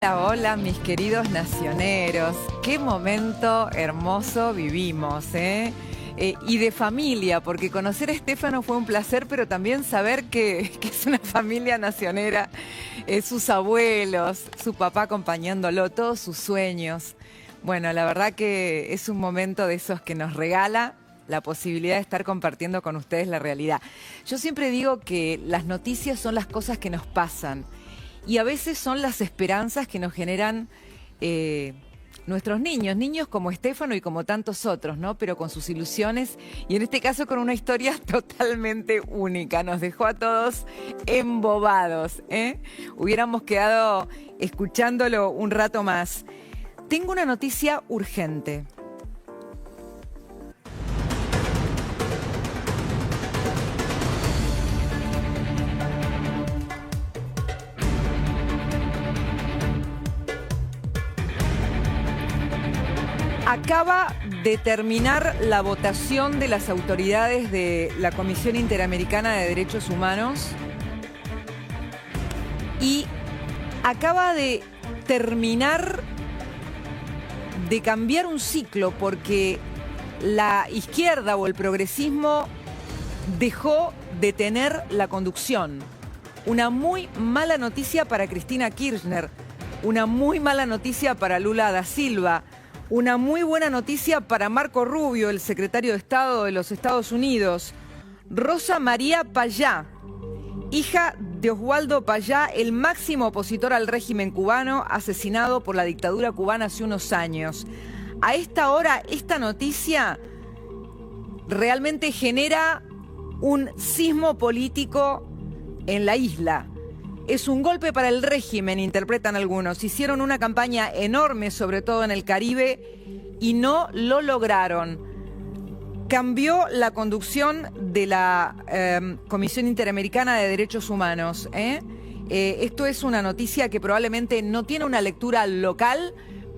Hola, hola, mis queridos nacioneros. Qué momento hermoso vivimos, ¿eh? Y de familia, porque conocer a Estefano fue un placer, pero también saber que es una familia nacionera, sus abuelos, su papá acompañándolo, todos sus sueños. Bueno, la verdad que es un momento de esos que nos regala la posibilidad de estar compartiendo con ustedes la realidad. Yo siempre digo que las noticias son las cosas que nos pasan. Y a veces son las esperanzas que nos generan nuestros niños como Estefano y como tantos otros, ¿no? Pero con sus ilusiones y en este caso con una historia totalmente única. Nos dejó a todos embobados, ¿eh? Hubiéramos quedado escuchándolo un rato más. Tengo una noticia urgente. Acaba de terminar la votación de las autoridades de la Comisión Interamericana de Derechos Humanos y acaba de terminar de cambiar un ciclo porque la izquierda o el progresismo dejó de tener la conducción. Una muy mala noticia para Cristina Kirchner, una muy mala noticia para Lula da Silva. Una muy buena noticia para Marco Rubio, el secretario de Estado de los Estados Unidos. Rosa María Payá, hija de Oswaldo Payá, el máximo opositor al régimen cubano, asesinado por la dictadura cubana hace unos años. A esta hora, esta noticia realmente genera un sismo político en la isla. Es un golpe para el régimen, interpretan algunos. Hicieron una campaña enorme, sobre todo en el Caribe, y no lo lograron. Cambió la conducción de la Comisión Interamericana de Derechos Humanos. Esto es una noticia que probablemente no tiene una lectura local,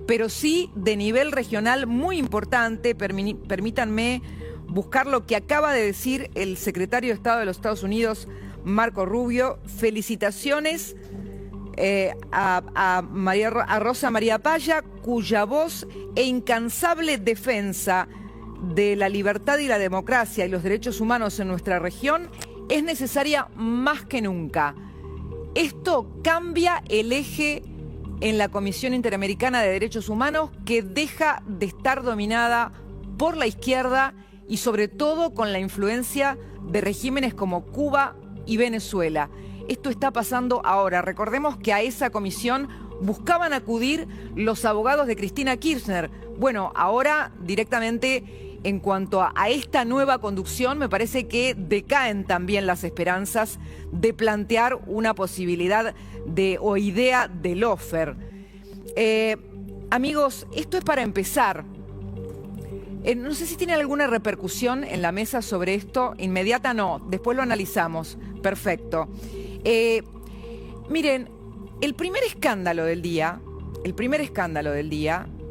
pero sí de nivel regional muy importante. Permítanme buscar lo que acaba de decir el secretario de Estado de los Estados Unidos, Marco Rubio. Felicitaciones a Rosa María Payá, cuya voz e incansable defensa de la libertad y la democracia y los derechos humanos en nuestra región es necesaria más que nunca. Esto cambia el eje en la Comisión Interamericana de Derechos Humanos, que deja de estar dominada por la izquierda y sobre todo con la influencia de regímenes como Cuba y Venezuela. Esto está pasando ahora. Recordemos que a esa comisión buscaban acudir los abogados de Cristina Kirchner. Bueno, ahora directamente en cuanto a esta nueva conducción, me parece que decaen también las esperanzas de plantear una posibilidad o idea de lawfare. Amigos, esto es para empezar. No sé si tiene alguna repercusión en la mesa sobre esto. Inmediata no, después lo analizamos. Perfecto. Miren, el primer escándalo del día,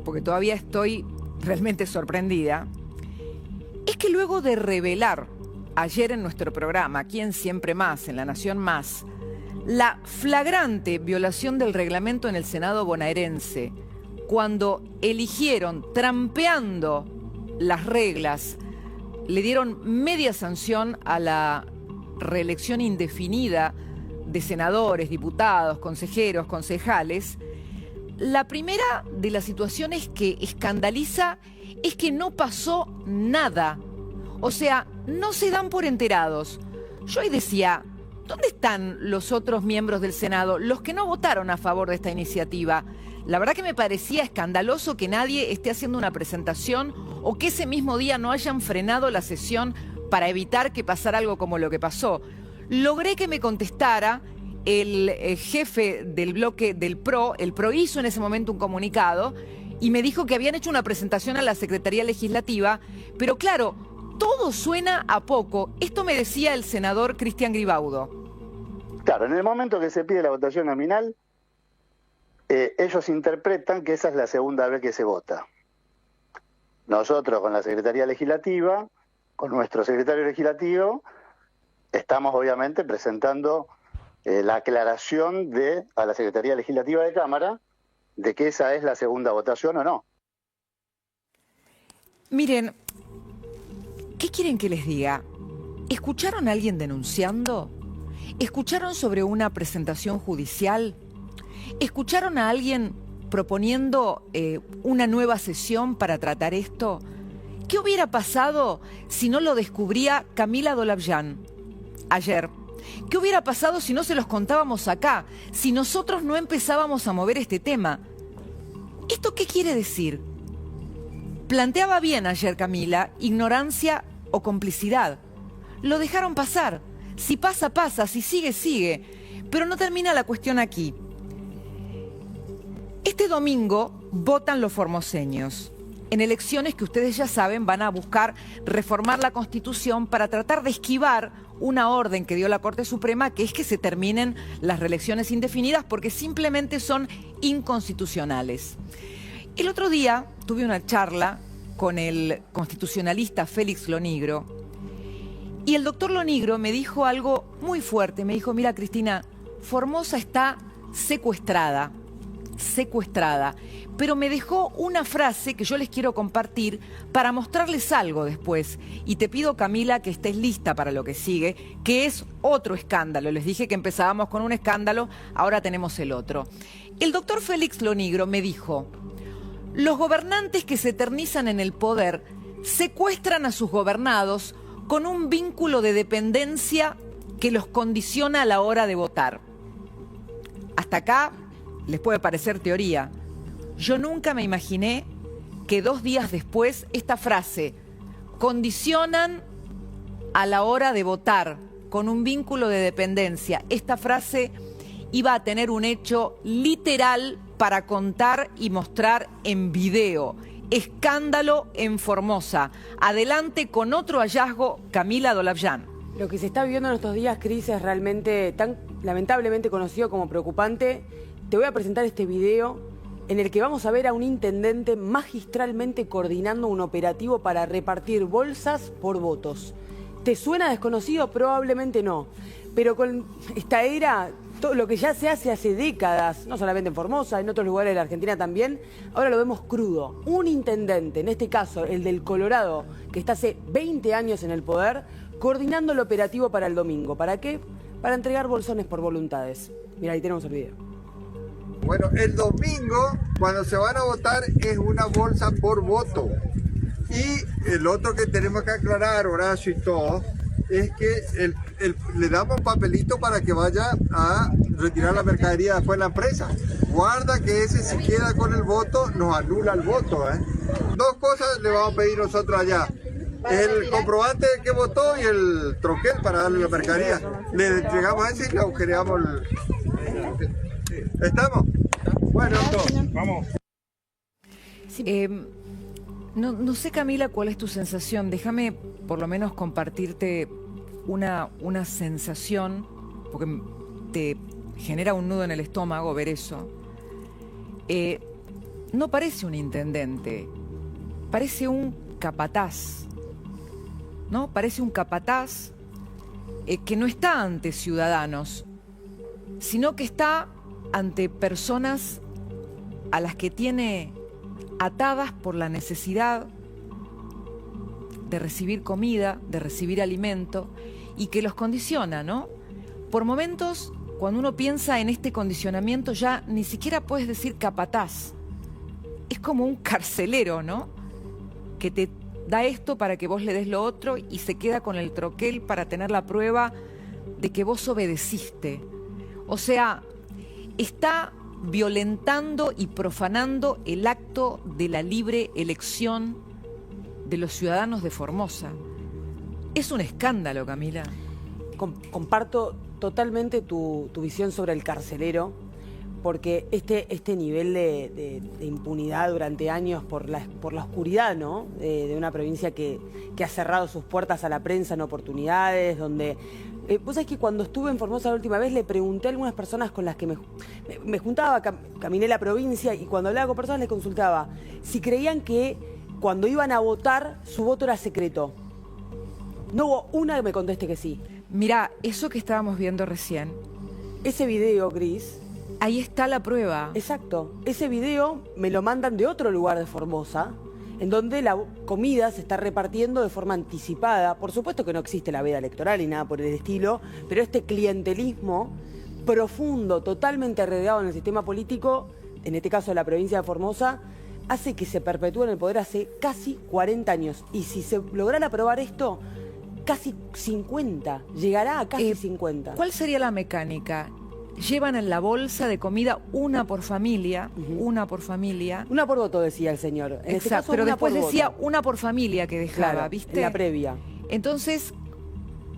porque todavía estoy realmente sorprendida, es que luego de revelar ayer en nuestro programa, aquí en Siempre Más, en La Nación Más, la flagrante violación del reglamento en el Senado bonaerense, cuando eligieron, trampeando las reglas, le dieron media sanción a la reelección indefinida de senadores, diputados, consejeros, concejales. La primera de las situaciones que escandaliza es que no pasó nada. O sea, no se dan por enterados. Yo ahí decía, ¿dónde están los otros miembros del Senado, los que no votaron a favor de esta iniciativa? La verdad que me parecía escandaloso que nadie esté haciendo una presentación o que ese mismo día no hayan frenado la sesión para evitar que pasara algo como lo que pasó. Logré que me contestara el jefe del bloque del PRO. El PRO hizo en ese momento un comunicado y me dijo que habían hecho una presentación a la Secretaría Legislativa, pero claro, todo suena a poco. Esto me decía el senador Cristian Gribaudo. Claro, en el momento que se pide la votación nominal, ellos interpretan que esa es la segunda vez que se vota. Nosotros con la Secretaría Legislativa, con nuestro secretario legislativo, estamos obviamente presentando la aclaración a la Secretaría Legislativa de Cámara de que esa es la segunda votación o no. Miren, ¿qué quieren que les diga? ¿Escucharon a alguien denunciando? ¿Escucharon sobre una presentación judicial? ¿Escucharon a alguien proponiendo una nueva sesión para tratar esto? ¿Qué hubiera pasado si no lo descubría Camila Dolavllan ayer? ¿Qué hubiera pasado si no se los contábamos acá? Si nosotros no empezábamos a mover este tema. ¿Esto qué quiere decir? Planteaba bien ayer Camila, ignorancia o complicidad. Lo dejaron pasar. Si pasa, pasa. Si sigue, sigue. Pero no termina la cuestión aquí. Este domingo votan los formoseños. En elecciones que ustedes ya saben van a buscar reformar la Constitución para tratar de esquivar una orden que dio la Corte Suprema, que es que se terminen las reelecciones indefinidas porque simplemente son inconstitucionales. El otro día tuve una charla con el constitucionalista Félix Lonigro y el doctor Lonigro me dijo algo muy fuerte. Me dijo, mira Cristina, Formosa está secuestrada, pero me dejó una frase que yo les quiero compartir para mostrarles algo después. Y te pido, Camila, que estés lista para lo que sigue, que es otro escándalo. Les dije que empezábamos con un escándalo, ahora tenemos el otro. El doctor Félix Lonigro me dijo, los gobernantes que se eternizan en el poder secuestran a sus gobernados con un vínculo de dependencia que los condiciona a la hora de votar. Hasta acá les puede parecer teoría. Yo nunca me imaginé que 2 días después esta frase, condicionan a la hora de votar con un vínculo de dependencia, esta frase iba a tener un hecho literal para contar y mostrar en video. Escándalo en Formosa. Adelante con otro hallazgo, Camila Dolavllan. Lo que se está viviendo en estos días, Cris, es realmente tan lamentablemente conocido como preocupante. Te voy a presentar este video en el que vamos a ver a un intendente magistralmente coordinando un operativo para repartir bolsas por votos. ¿Te suena desconocido? Probablemente no. Pero con esta era, todo lo que ya se hace décadas, no solamente en Formosa, en otros lugares de la Argentina también, ahora lo vemos crudo. Un intendente, en este caso el del Colorado, que está hace 20 años en el poder, coordinando el operativo para el domingo. ¿Para qué? Para entregar bolsones por voluntades. Mira, ahí tenemos el video. Bueno, el domingo, cuando se van a votar, es una bolsa por voto. Y el otro que tenemos que aclarar, Horacio y todo, es que le damos un papelito para que vaya a retirar la mercadería después de la empresa. Guarda que ese, si queda con el voto, nos anula el voto. 2 cosas le vamos a pedir nosotros allá. El comprobante que votó y el troquel para darle la mercadería. Le entregamos ese y le agujereamos el... ¿Estamos? Bueno, vamos. No sé, Camila, cuál es tu sensación. Déjame por lo menos compartirte una sensación, porque te genera un nudo en el estómago ver eso. No parece un intendente, parece un capataz, ¿no? Parece un capataz que no está ante ciudadanos, sino que está ante personas a las que tiene atadas por la necesidad de recibir comida, de recibir alimento, y que los condiciona, ¿no? Por momentos, cuando uno piensa en este condicionamiento, ya ni siquiera puedes decir capataz. Es como un carcelero, ¿no? Que te da esto para que vos le des lo otro y se queda con el troquel para tener la prueba de que vos obedeciste. O sea, está violentando y profanando el acto de la libre elección de los ciudadanos de Formosa. Es un escándalo, Camila. Comparto totalmente tu visión sobre el carcelero, porque este nivel de impunidad durante años por la oscuridad, ¿no? De una provincia que ha cerrado sus puertas a la prensa en oportunidades, donde... vos sabés que cuando estuve en Formosa la última vez le pregunté a algunas personas con las que me juntaba, caminé la provincia, y cuando hablaba con personas les consultaba si creían que cuando iban a votar su voto era secreto. No hubo una que me conteste que sí. Mirá, eso que estábamos viendo recién. Ese video, Cris, Ahí está la prueba. Exacto. Ese video me lo mandan de otro lugar de Formosa, en donde la comida se está repartiendo de forma anticipada. Por supuesto que no existe la veda electoral ni nada por el estilo, pero este clientelismo profundo, totalmente arraigado en el sistema político, en este caso de la provincia de Formosa, hace que se perpetúe en el poder hace casi 40 años. Y si se lograra aprobar esto, casi 50, llegará a casi 50. ¿Cuál sería la mecánica? Llevan en la bolsa de comida una por familia, una por familia. Una por voto, decía el señor. En este caso, pero una después por decía voto. una por familia que dejaba, Claro, ¿viste? en la previa. Entonces,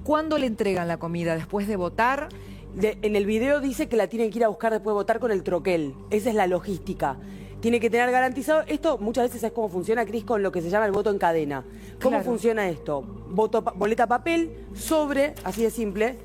¿cuándo le entregan la comida? ¿Después de votar? En el video dice que la tienen que ir a buscar después de votar con el troquel. Esa es la logística. Tiene que tener garantizado. Esto muchas veces es como funciona, Cris, con lo que se llama el voto en cadena. ¿Cómo Claro. funciona esto? Boleta papel, sobre, así de simple.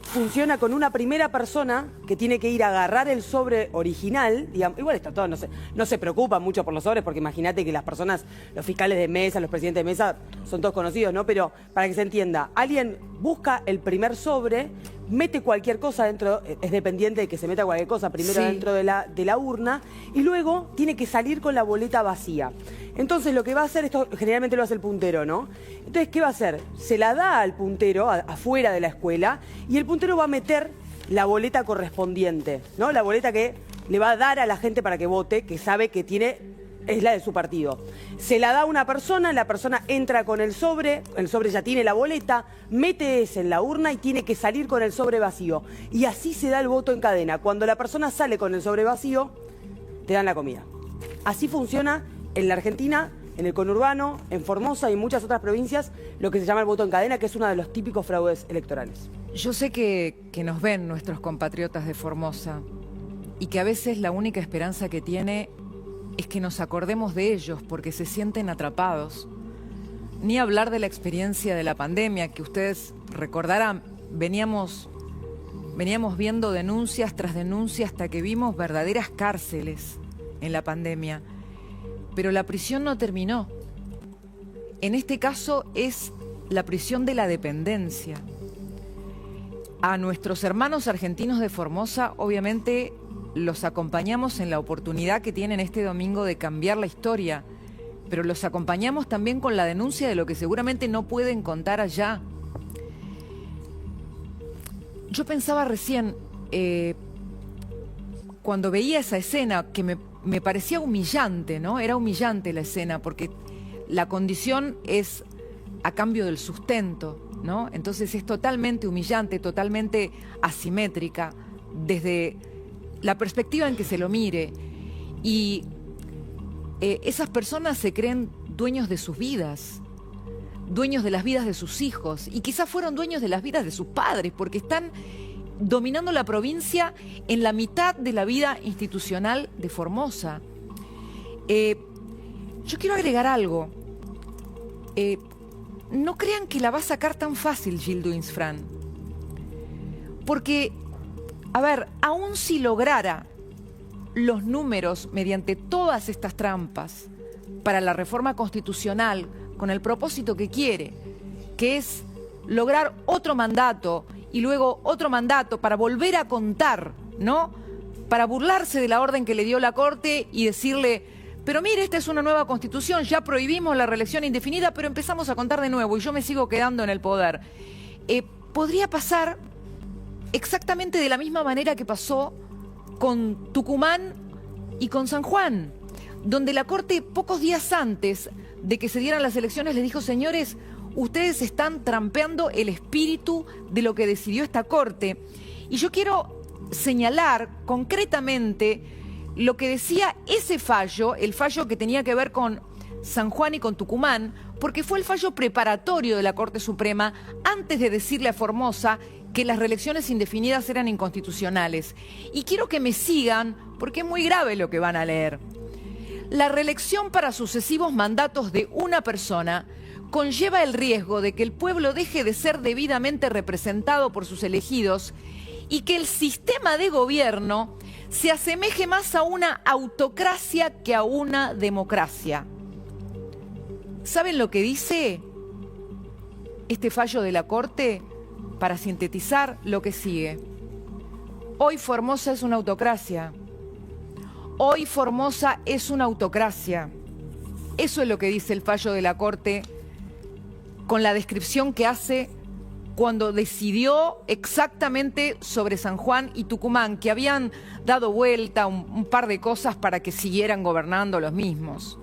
Funciona con una primera persona que tiene que ir a agarrar el sobre original, digamos. Igual está todo, no se preocupan mucho por los sobres, porque imagínate que las personas, los fiscales de mesa, los presidentes de mesa, son todos conocidos, ¿no? Pero para que se entienda, alguien busca el primer sobre, mete cualquier cosa dentro, es dependiente de que se meta cualquier cosa primero Sí. dentro de la urna, y luego tiene que salir con la boleta vacía. Entonces lo que va a hacer, esto generalmente lo hace el puntero, ¿no? Entonces, ¿qué va a hacer? Se la da al puntero afuera de la escuela y el puntero va a meter la boleta correspondiente, ¿no? La boleta que le va a dar a la gente para que vote, que sabe que es la de su partido. Se la da a una persona, la persona entra con el sobre ya tiene la boleta, mete ese en la urna y tiene que salir con el sobre vacío. Y así se da el voto en cadena. Cuando la persona sale con el sobre vacío, te dan la comida. Así funciona en la Argentina, en el conurbano, en Formosa y en muchas otras provincias, lo que se llama el voto en cadena, que es uno de los típicos fraudes electorales. Yo sé que nos ven nuestros compatriotas de Formosa y que a veces la única esperanza que tiene es que nos acordemos de ellos porque se sienten atrapados. Ni hablar de la experiencia de la pandemia, que ustedes recordarán, veníamos viendo denuncias tras denuncias hasta que vimos verdaderas cárceles en la pandemia. Pero la prisión no terminó. En este caso es la prisión de la dependencia. A nuestros hermanos argentinos de Formosa, obviamente, los acompañamos en la oportunidad que tienen este domingo de cambiar la historia, pero los acompañamos también con la denuncia de lo que seguramente no pueden contar allá. Yo pensaba recién, cuando veía esa escena, que me parecía humillante, ¿no? Era humillante la escena, porque la condición es a cambio del sustento, ¿no? Entonces es totalmente humillante, totalmente asimétrica, desde la perspectiva en que se lo mire. Y esas personas se creen dueños de sus vidas, dueños de las vidas de sus hijos, y quizás fueron dueños de las vidas de sus padres, porque están dominando la provincia en la mitad de la vida institucional de Formosa. Yo quiero agregar algo. No crean que la va a sacar tan fácil Gildo Insfrán. Porque, a ver, aun si lograra los números mediante todas estas trampas para la reforma constitucional con el propósito que quiere, que es lograr otro mandato y luego otro mandato para volver a contar, ¿no? Para burlarse de la orden que le dio la Corte y decirle, pero mire, esta es una nueva constitución, ya prohibimos la reelección indefinida, pero empezamos a contar de nuevo y yo me sigo quedando en el poder. Podría pasar exactamente de la misma manera que pasó con Tucumán y con San Juan, donde la Corte pocos días antes de que se dieran las elecciones les dijo, señores, ustedes están trampeando el espíritu de lo que decidió esta Corte. Y yo quiero señalar concretamente lo que decía ese fallo, el fallo que tenía que ver con San Juan y con Tucumán, porque fue el fallo preparatorio de la Corte Suprema antes de decirle a Formosa que las reelecciones indefinidas eran inconstitucionales. Y quiero que me sigan, porque es muy grave lo que van a leer. La reelección para sucesivos mandatos de una persona conlleva el riesgo de que el pueblo deje de ser debidamente representado por sus elegidos y que el sistema de gobierno se asemeje más a una autocracia que a una democracia. ¿Saben lo que dice este fallo de la Corte? Para sintetizar lo que sigue. Hoy Formosa es una autocracia. Hoy Formosa es una autocracia. Eso es lo que dice el fallo de la Corte con la descripción que hace cuando decidió exactamente sobre San Juan y Tucumán, que habían dado vuelta un par de cosas para que siguieran gobernando los mismos.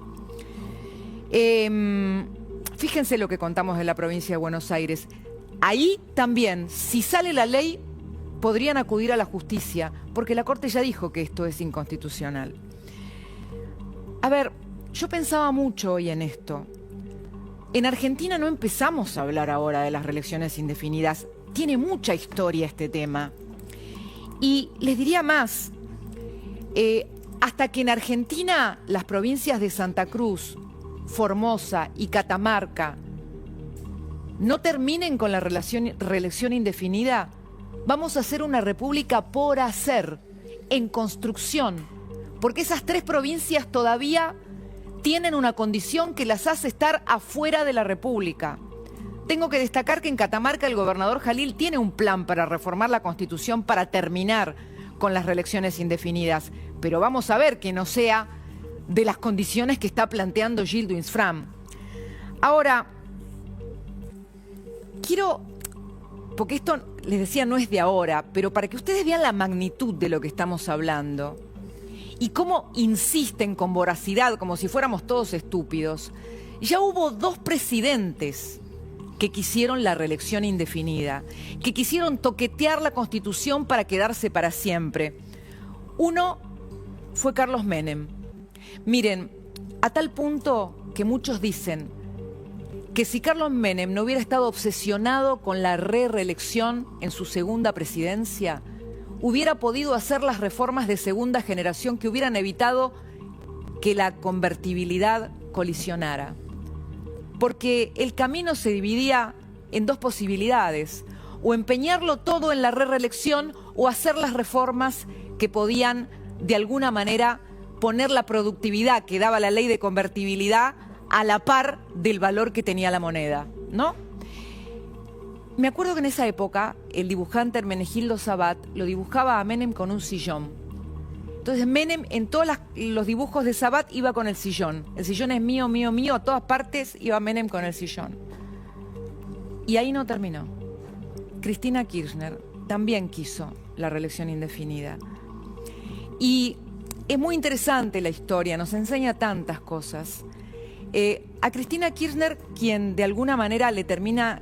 Fíjense lo que contamos de la provincia de Buenos Aires. Ahí también, si sale la ley, podrían acudir a la justicia, porque la Corte ya dijo que esto es inconstitucional. A ver, yo pensaba mucho hoy en esto. En Argentina no empezamos a hablar ahora de las reelecciones indefinidas. Tiene mucha historia este tema. Y les diría más, hasta que en Argentina las provincias de Santa Cruz, Formosa y Catamarca no terminen con la reelección indefinida, vamos a hacer una república por hacer, en construcción, porque esas 3 provincias todavía tienen una condición que las hace estar afuera de la República. Tengo que destacar que en Catamarca el gobernador Jalil tiene un plan para reformar la Constitución para terminar con las reelecciones indefinidas, pero vamos a ver que no sea de las condiciones que está planteando Gildo Insfram. Ahora, quiero, porque esto les decía no es de ahora, pero para que ustedes vean la magnitud de lo que estamos hablando y cómo insisten con voracidad, como si fuéramos todos estúpidos. Ya hubo 2 presidentes que quisieron la reelección indefinida, que quisieron toquetear la Constitución para quedarse para siempre. Uno fue Carlos Menem. Miren, a tal punto que muchos dicen que si Carlos Menem no hubiera estado obsesionado con la reelección en su segunda presidencia, hubiera podido hacer las reformas de segunda generación que hubieran evitado que la convertibilidad colisionara. Porque el camino se dividía en 2 posibilidades, o empeñarlo todo en la reelección o hacer las reformas que podían de alguna manera poner la productividad que daba la ley de convertibilidad a la par del valor que tenía la moneda, ¿no? Me acuerdo que en esa época el dibujante Hermenegildo Sabat lo dibujaba a Menem con un sillón. Entonces Menem en todos los dibujos de Sabat iba con el sillón. El sillón es mío, mío, mío, a todas partes iba Menem con el sillón. Y ahí no terminó. Cristina Kirchner también quiso la reelección indefinida. Y es muy interesante la historia, nos enseña tantas cosas. A Cristina Kirchner, quien de alguna manera le termina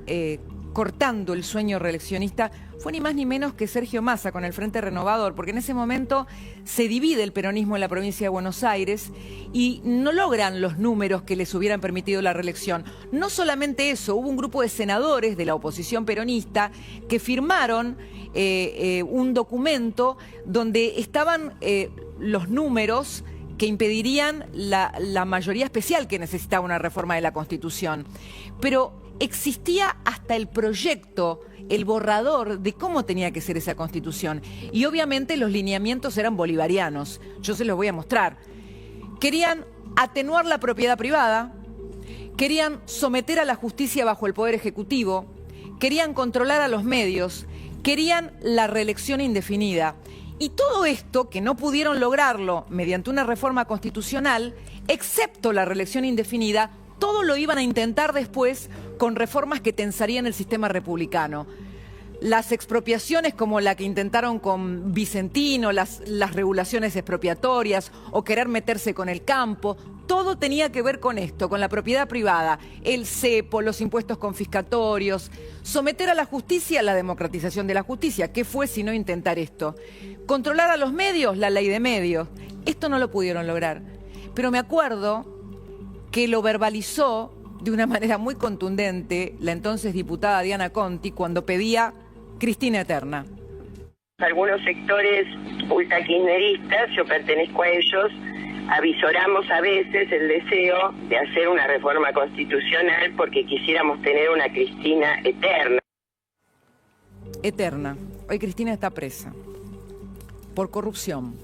cortando el sueño reeleccionista, fue ni más ni menos que Sergio Massa con el Frente Renovador, porque en ese momento se divide el peronismo en la provincia de Buenos Aires y no logran los números que les hubieran permitido la reelección. No solamente eso, hubo un grupo de senadores de la oposición peronista que firmaron un documento donde estaban los números que impedirían la mayoría especial que necesitaba una reforma de la Constitución. Pero existía hasta el proyecto, el borrador de cómo tenía que ser esa Constitución. Y obviamente los lineamientos eran bolivarianos. Yo se los voy a mostrar. Querían atenuar la propiedad privada, querían someter a la justicia bajo el Poder Ejecutivo, querían controlar a los medios, querían la reelección indefinida. Y todo esto, que no pudieron lograrlo mediante una reforma constitucional, excepto la reelección indefinida, todo lo iban a intentar después con reformas que tensarían el sistema republicano. Las expropiaciones como la que intentaron con Vicentino, las regulaciones expropiatorias o querer meterse con el campo, todo tenía que ver con esto, con la propiedad privada, el cepo, los impuestos confiscatorios, someter a la justicia la democratización de la justicia. ¿Qué fue sino intentar esto? Controlar a los medios, la ley de medios. Esto no lo pudieron lograr. Pero me acuerdo que lo verbalizó de una manera muy contundente la entonces diputada Diana Conti cuando pedía Cristina Eterna. Algunos sectores ultrakirchneristas, yo pertenezco a ellos, avisoramos a veces el deseo de hacer una reforma constitucional porque quisiéramos tener una Cristina eterna. Eterna. Hoy Cristina está presa por corrupción.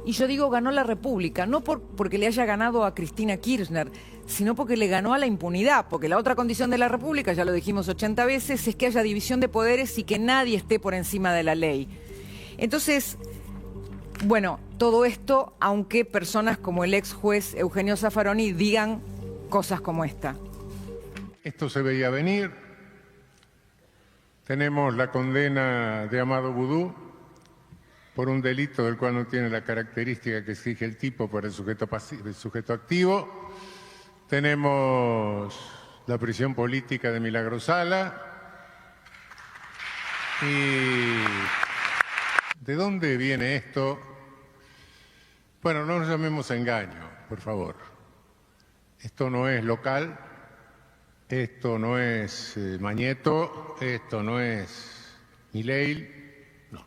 Y yo digo ganó la República, no porque le haya ganado a Cristina Kirchner, sino porque le ganó a la impunidad, porque la otra condición de la República, ya lo dijimos 80 veces, es que haya división de poderes y que nadie esté por encima de la ley. Entonces, bueno, todo esto, aunque personas como el ex juez Eugenio Zaffaroni digan cosas como esta. Esto se veía venir. Tenemos la condena de Amado Boudou por un delito del cual no tiene la característica que exige el tipo por el sujeto activo. Tenemos la prisión política de Milagro Sala. ¿Y de dónde viene esto? Bueno, no nos llamemos a engaño, por favor. Esto no es local, esto no es Mañeto, esto no es Milei, no.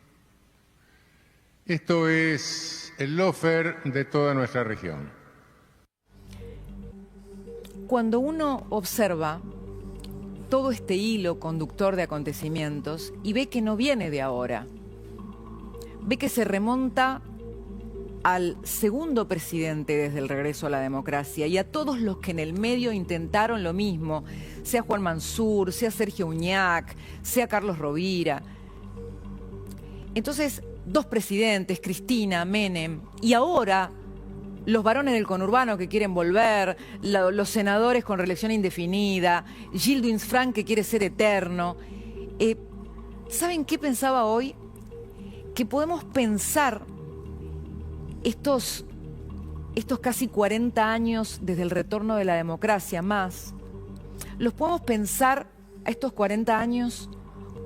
Esto es el lawfare de toda nuestra región. Cuando uno observa todo este hilo conductor de acontecimientos y ve que no viene de ahora, ve que se remonta al segundo presidente desde el regreso a la democracia y a todos los que en el medio intentaron lo mismo, sea Juan Mansur, sea Sergio Uñac, sea Carlos Rovira. Entonces, dos presidentes, Cristina, Menem, y ahora los varones del conurbano que quieren volver, los senadores con reelección indefinida, Gildo Insfrán que quiere ser eterno. ¿Saben qué pensaba hoy? Que podemos pensar estos casi 40 años desde el retorno de la democracia más, los podemos pensar a estos 40 años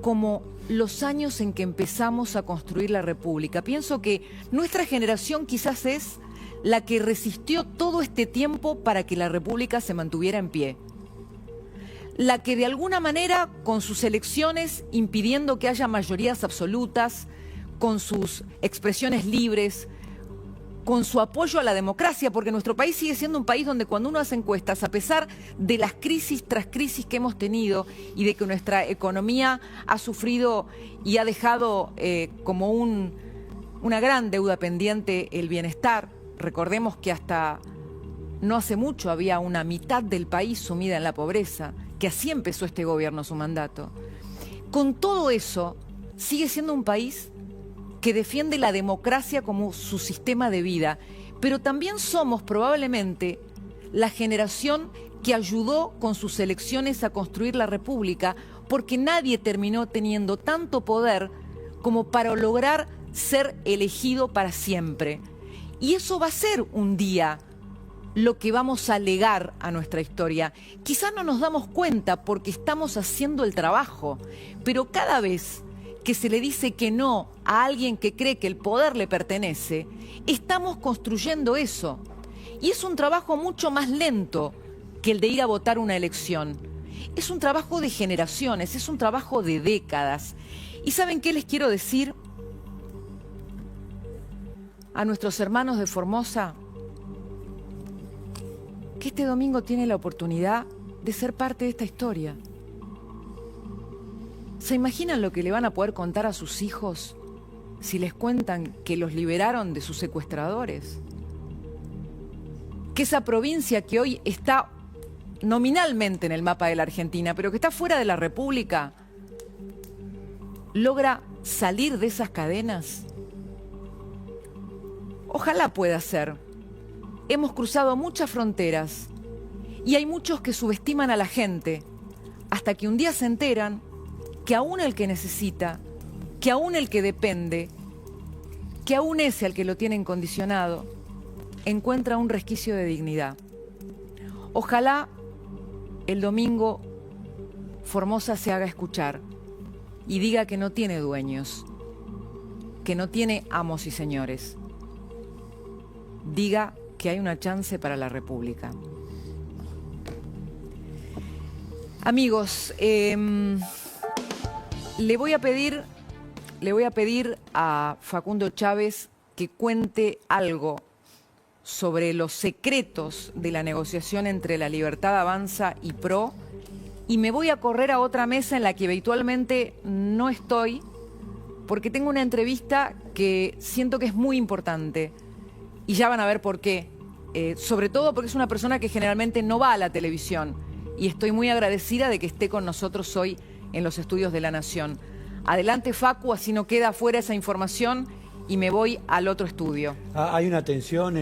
como los años en que empezamos a construir la República. Pienso que nuestra generación quizás es la que resistió todo este tiempo para que la República se mantuviera en pie. La que de alguna manera, con sus elecciones, impidiendo que haya mayorías absolutas, con sus expresiones libres, con su apoyo a la democracia, porque nuestro país sigue siendo un país donde cuando uno hace encuestas, a pesar de las crisis tras crisis que hemos tenido y de que nuestra economía ha sufrido y ha dejado como una gran deuda pendiente el bienestar, recordemos que hasta no hace mucho había una mitad del país sumida en la pobreza, que así empezó este gobierno su mandato. Con todo eso, sigue siendo un país que defiende la democracia como su sistema de vida, pero también somos probablemente la generación que ayudó con sus elecciones a construir la República, porque nadie terminó teniendo tanto poder como para lograr ser elegido para siempre. Y eso va a ser un día lo que vamos a legar a nuestra historia. Quizás no nos damos cuenta porque estamos haciendo el trabajo, pero cada vez que se le dice que no a alguien que cree que el poder le pertenece, estamos construyendo eso. Y es un trabajo mucho más lento que el de ir a votar una elección. Es un trabajo de generaciones, es un trabajo de décadas. ¿Y saben qué les quiero decir a nuestros hermanos de Formosa? Que este domingo tiene la oportunidad de ser parte de esta historia. ¿Se imaginan lo que le van a poder contar a sus hijos si les cuentan que los liberaron de sus secuestradores? Que esa provincia que hoy está nominalmente en el mapa de la Argentina, pero que está fuera de la República, logra salir de esas cadenas. Ojalá pueda ser. Hemos cruzado muchas fronteras y hay muchos que subestiman a la gente hasta que un día se enteran que aún el que necesita, que aún el que depende, que aún ese al que lo tienen condicionado, encuentra un resquicio de dignidad. Ojalá el domingo Formosa se haga escuchar y diga que no tiene dueños, que no tiene amos y señores. Diga que hay una chance para la República. Amigos, le voy a pedir a Facundo Chávez que cuente algo sobre los secretos de la negociación entre La Libertad Avanza y PRO, y me voy a correr a otra mesa en la que habitualmente no estoy, porque tengo una entrevista que siento que es muy importante, y ya van a ver por qué. Sobre todo porque es una persona que generalmente no va a la televisión, y estoy muy agradecida de que esté con nosotros hoy en los estudios de La Nación. Adelante, Facu, así no queda fuera esa información y me voy al otro estudio. Hay una tensión